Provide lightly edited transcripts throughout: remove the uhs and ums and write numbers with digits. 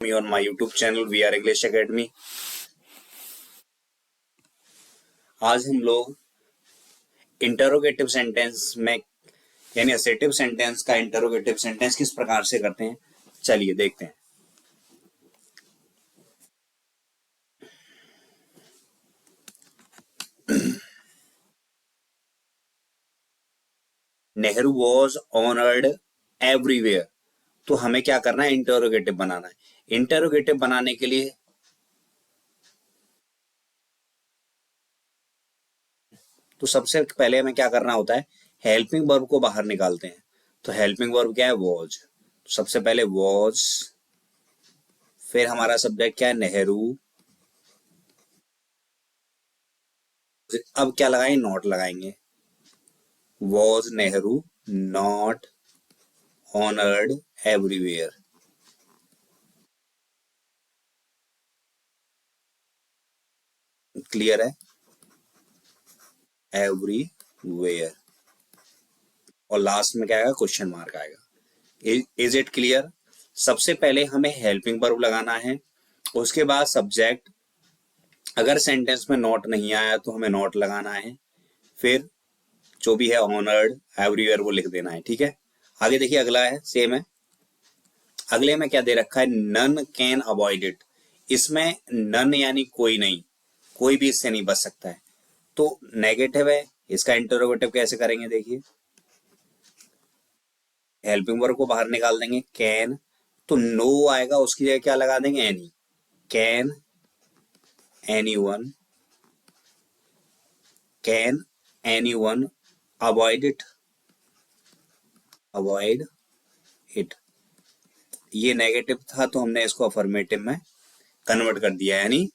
me on my YouTube channel VR English Academy। आज हम लोग इंटरोगेटिव सेंटेंस में यानी असेटिव सेंटेंस का इंटरोगेटिव सेंटेंस किस प्रकार से करते हैं, चलिए देखते हैं। नेहरू वॉज ऑनर्ड एवरीवेयर, तो हमें क्या करना है, इंटरोगेटिव बनाना है। इंटरोगेटिव बनाने के लिए तो सबसे पहले हमें क्या करना होता है, हेल्पिंग वर्ब को बाहर निकालते हैं। तो हेल्पिंग वर्ब क्या है, वॉज। तो सबसे पहले वॉज, फिर हमारा सब्जेक्ट क्या है, नेहरू। अब क्या लगाएंगे, नॉट लगाएंगे। Was Nehru not honoured everywhere. Clear है, एवरीवेयर। और लास्ट में क्या आएगा, क्वेश्चन मार्क आएगा। Is it clear. सबसे पहले हमें हेल्पिंग वर्ब लगाना है, उसके बाद सब्जेक्ट। अगर सेंटेंस में नॉट नहीं आया तो हमें नॉट लगाना है, फिर जो भी है ऑनर्ड एवरीवेयर वो लिख देना है। ठीक है, आगे देखिए, अगला है, सेम है। अगले में क्या दे रखा है, नन कैन अवॉइड इट। इसमें नन यानी कोई नहीं, कोई भी इससे नहीं बच सकता है, तो नेगेटिव है। इसका इंटरोगेटिव कैसे करेंगे, देखिए। हेल्पिंग वर्ब को बाहर निकाल देंगे, कैन, तो नो आएगा, उसकी जगह क्या लगा देंगे, any. Can anyone, can anyone avoid it, avoid it. ये नेगेटिव था तो हमने इसको अफर्मेटिव में कन्वर्ट कर दिया, यानी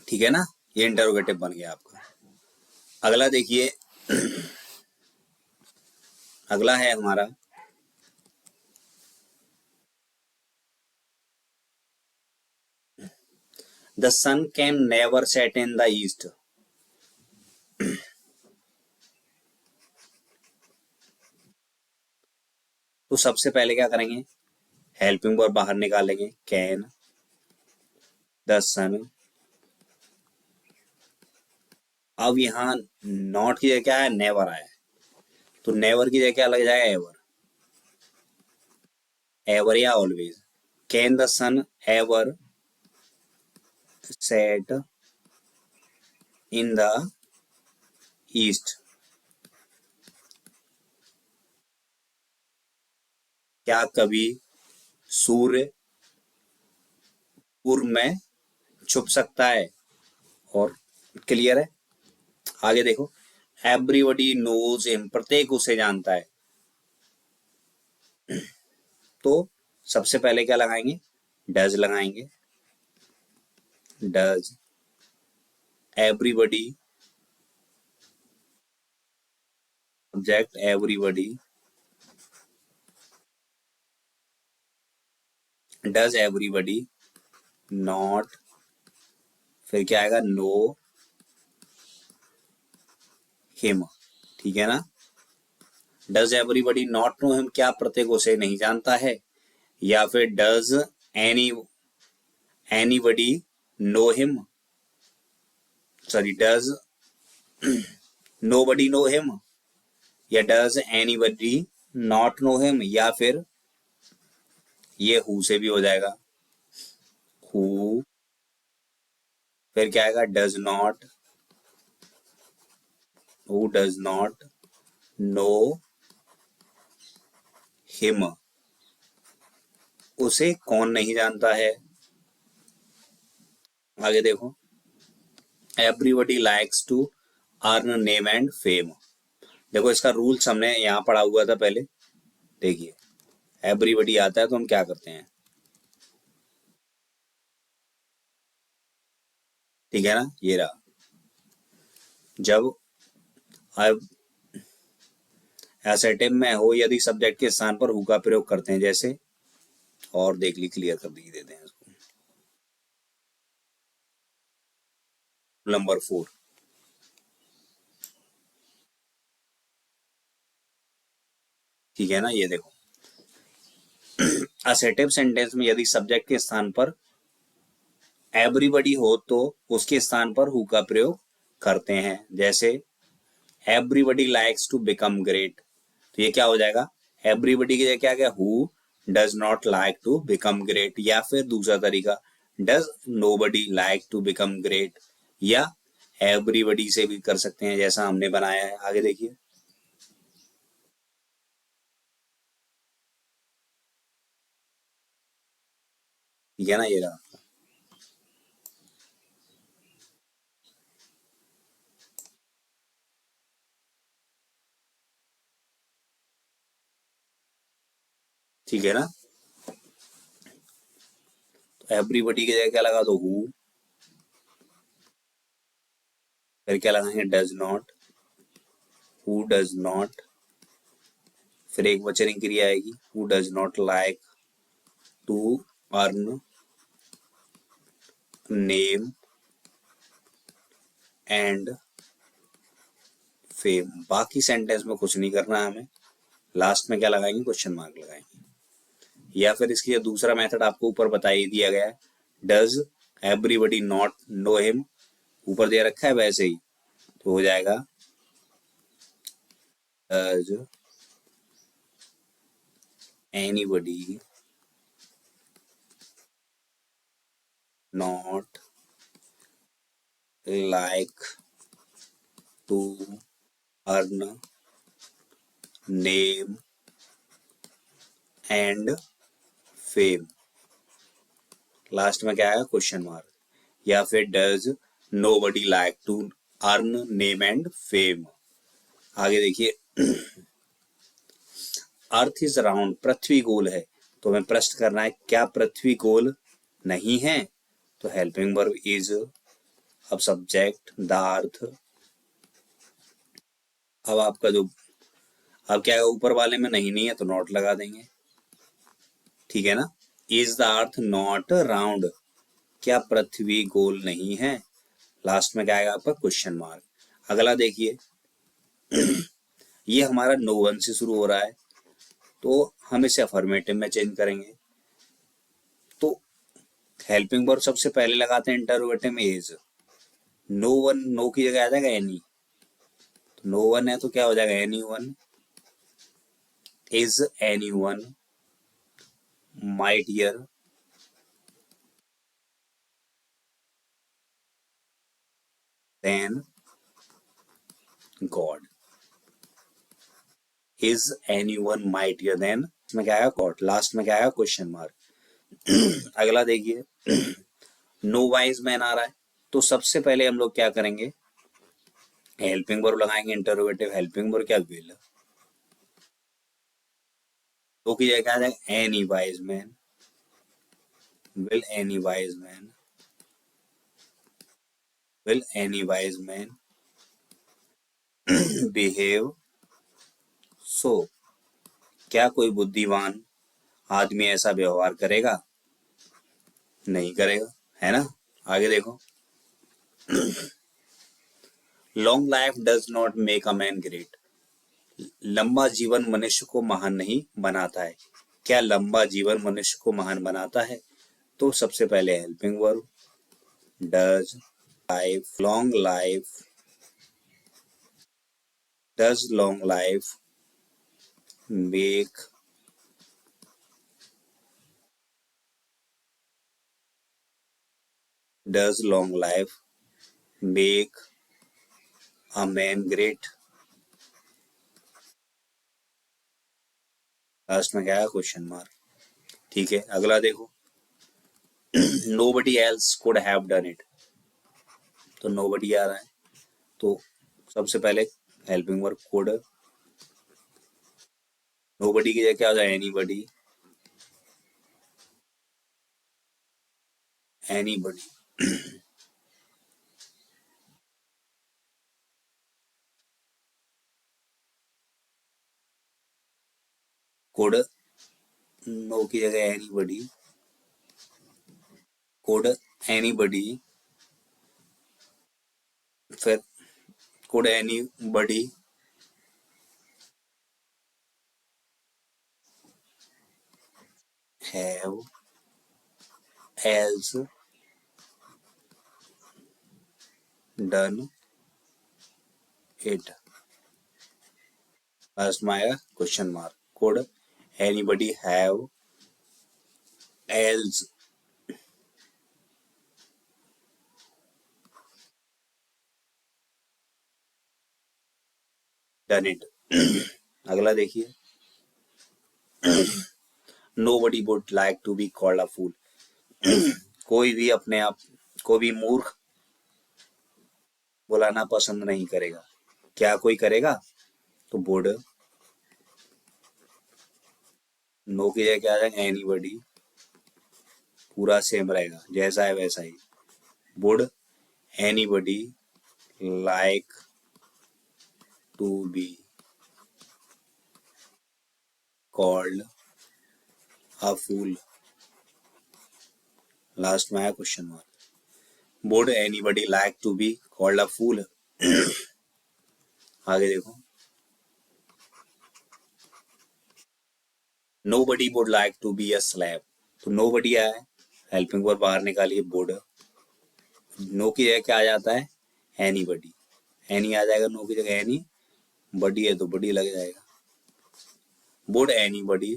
ठीक है ना, ये इंटरोगेटिव बन गया आपका। अगला देखिए, अगला है हमारा, the sun can never set in the east. तो सबसे पहले क्या करेंगे, हेल्पिंग वर्ब बाहर निकालेंगे, कैन, द सन। अब यहाँ नॉट की जगह क्या है, नेवर आया है, तो नेवर की जगह क्या लग जाएगा, एवर। एवर या always. Can the sun ever set in the east. क्या कभी सूर्य पूर्व में छुप सकता है, और क्लियर है। आगे देखो, एवरीबडी नोज हिम, प्रत्येक उसे जानता है। तो सबसे पहले क्या लगाएंगे, डज लगाएंगे। Does everybody, subject everybody, does everybody not, फिर क्या आएगा, नो हिम। ठीक है ना, does everybody not know him, क्या प्रत्येक उसे नहीं जानता है, या फिर does any anybody know him, sorry, does nobody know him, या does anybody not know him, या फिर ये हु से भी हो जाएगा, हु। फिर क्या आएगा, does not, who does not know him, उसे कौन नहीं जानता है। आगे देखो, everybody likes to earn name and fame. देखो, इसका रूल्स हमने यहाँ पढ़ा हुआ था पहले, देखिए। एवरीबडी आता है तो हम क्या करते हैं, ठीक है ना, ये रहा। जब अब एसेटिव में हो, यदि सब्जेक्ट के स्थान पर हु का प्रयोग करते हैं, जैसे, और देख ली, क्लियर कर दी देते हैं इसको। नंबर 4, ठीक है ना, ये देखो। असेटिव सेंटेंस में यदि सब्जेक्ट के स्थान पर एवरीबडी हो तो उसके स्थान पर हु का प्रयोग करते हैं। जैसे everybody likes to become great, तो ये क्या हो जाएगा, एवरीबडी की जगह क्या गया, who does not like to become great. या फिर दूसरा तरीका, does nobody like to become great, या एवरीबडी से भी कर सकते हैं जैसा हमने बनाया है। आगे देखिए, ठीक है ना, ये रहा। ठीक है ना, तो एवरीबडी की जगह क्या लगा दो, हु, फिर क्या लगाएंगे, does not, who does not, फिर एक वचन क्रिया आएगी, who does not like to earn name and fame. बाकी सेंटेंस में कुछ नहीं करना है हमें, लास्ट में क्या लगाएंगे, क्वेश्चन मार्क लगाएंगे। या फिर इसके लिए दूसरा मेथड आपको ऊपर बता ही दिया गया है, does everybody not know him, ऊपर दे रखा है वैसे ही, तो हो जाएगा does anybody not like to earn name and fame, last में क्या आएगा, क्वेश्चन मार्क। या फिर does nobody like to earn name and fame. आगे देखिए, अर्थ इज राउंड, पृथ्वी गोल है, तो हमें प्रश्न करना है क्या पृथ्वी गोल नहीं है, तो हेल्पिंग वर्ब इज, अब सब्जेक्ट द अर्थ, अब आपका जो, अब क्या है, ऊपर वाले में नहीं नहीं है तो नॉट लगा देंगे, ठीक है ना। Is the earth not round, क्या पृथ्वी गोल नहीं है, लास्ट में क्या आएगा आपका, क्वेश्चन मार्क। अगला देखिए, ये हमारा नो वन से शुरू हो रहा है, तो हम इसे अफर्मेटिव में चेंज करेंगे। तो हेल्पिंग वर्ब सबसे पहले लगाते हैं इंटरोगेटिव में, इज, नो वन, नो की जगह आ जाएगा एनी, तो नो वन है तो क्या हो जाएगा, any one, is any one mightier than God, is any one mightier than, में क्या आएगा, गॉड, लास्ट में क्या आएगा, क्वेश्चन मार्क। अगला देखिए, नो वाइज मैन आ रहा है, तो सबसे पहले हम लोग क्या करेंगे, हेल्पिंग वर्ब लगाएंगे, इंटरोगेटिव हेल्पिंग वर्ब, क्या विल, तो की जगह आ जाएगा any wise man, will any wise man, will any wise man behave सो, क्या कोई बुद्धिमान आदमी ऐसा व्यवहार करेगा, नहीं करेगा, है ना। आगे देखो, long life does not make a man great, लंबा जीवन मनुष्य को महान नहीं बनाता है, क्या लंबा जीवन मनुष्य को महान बनाता है, तो सबसे पहले helping verb does, life, long life, does long life make, does long life make a man great, last में क्या है, क्वेश्चन मार्क, ठीक है। अगला देखो, nobody else could have done it, तो नोबडी आ रहा है, तो सबसे पहले हेल्पिंग वर्ब कुड, नोबडी की जगह क्या हो जाए, एनीबडी, एनीबडी, कुड, नो की जगह एनीबडी, कुड एनीबडी, फिर could anybody have, else, done it. Last में आएगा question mark. Could anybody have else done it? अगला देखिए. Nobody would like to be called a fool. कोई भी अपने आप को भी मूर्ख बुलाना पसंद नहीं करेगा. क्या कोई करेगा? तो would, नो की जगह क्या आ जाएगा? एनीबडी. पूरा सेम रहेगा, जैसा है वैसा ही. would anybody like to be called a fool? Last में आया question mark. would anybody like to be called a fool? आगे देखो. nobody would like to be a slave. तो nobody आया है, हेल्पिंग वर्ब बाहर निकालिए. would, नो की जगह क्या आ जाता है? anybody. any आ जाएगा नो की जगह. any बडी है तो बडी लग जाएगा. would anybody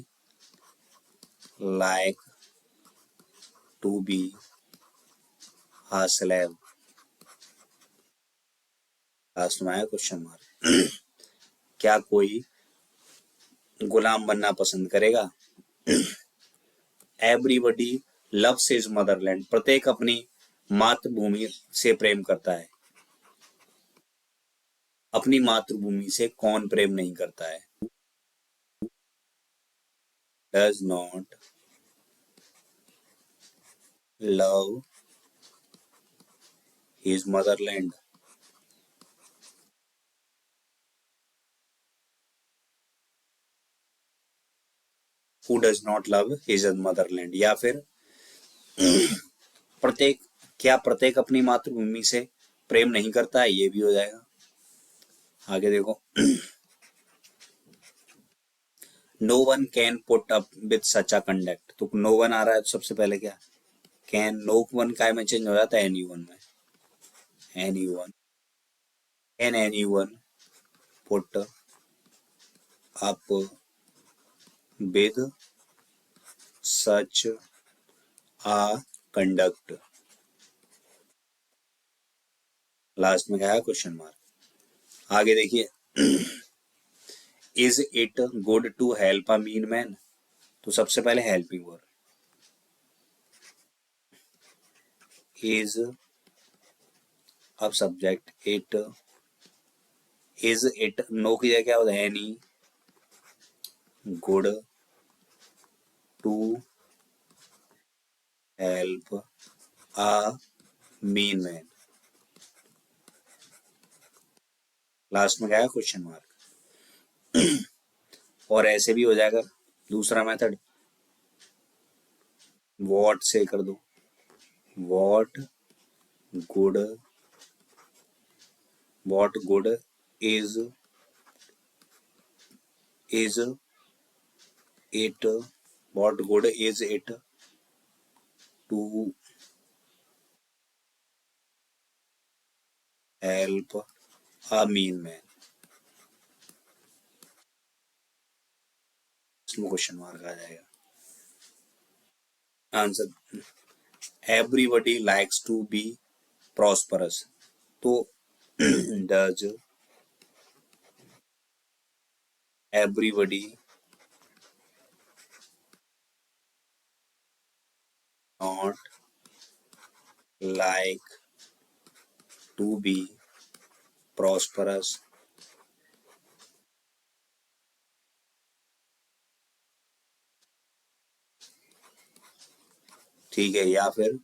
like to be a slave? Last में आया क्वेश्चन मार्क. क्या कोई गुलाम बनना पसंद करेगा? Everybody loves his Motherland. प्रत्येक अपनी मातृभूमि से प्रेम करता है. अपनी मातृभूमि से कौन प्रेम नहीं करता है? Does not love his Motherland. Who does not love his Motherland. या फिर प्रत्येक, क्या प्रत्येक अपनी मातृभूमि से प्रेम नहीं करता है? ये भी हो जाएगा. आगे देखो. No one can put up with such a conduct. तो नो वन आ रहा है तो सबसे पहले क्या? कैन. नो वन काय में चेंज हो जाता है? एनी वन में. Any one. Can any one put up with such a conduct. Last में क्या है? Question mark. आगे देखिए. Is it good to help a mean man. तो सबसे पहले हेल्पिंग वर्ब. इज, अब subject it. Is it, no की जगह क्या होता है? Any good to help a mean man. Last में क्या है? Question mark. और ऐसे भी हो जाएगा. दूसरा मेथड वॉट से कर दो. What good, what good is it, what good is it to help a mean man. इसमें क्वेश्चन मार्क आ जाएगा. Answer. Everybody likes to be prosperous. तो does everybody not like to be prosperous. ठीक है. या फिर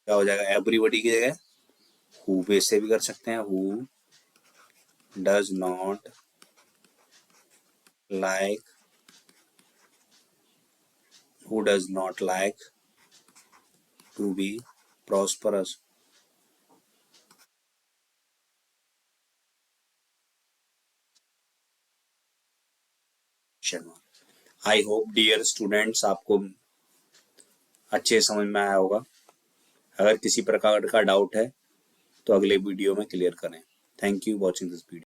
क्या हो जाएगा? एवरीबडी की जगह हु पे से भी कर सकते हैं. Who does not like, who does not like to be prosperous. I hope dear students आपको अच्छे समझ में आया होगा। अगर किसी प्रकार का डाउट है तो अगले वीडियो में क्लियर करें। Thank you watching this video.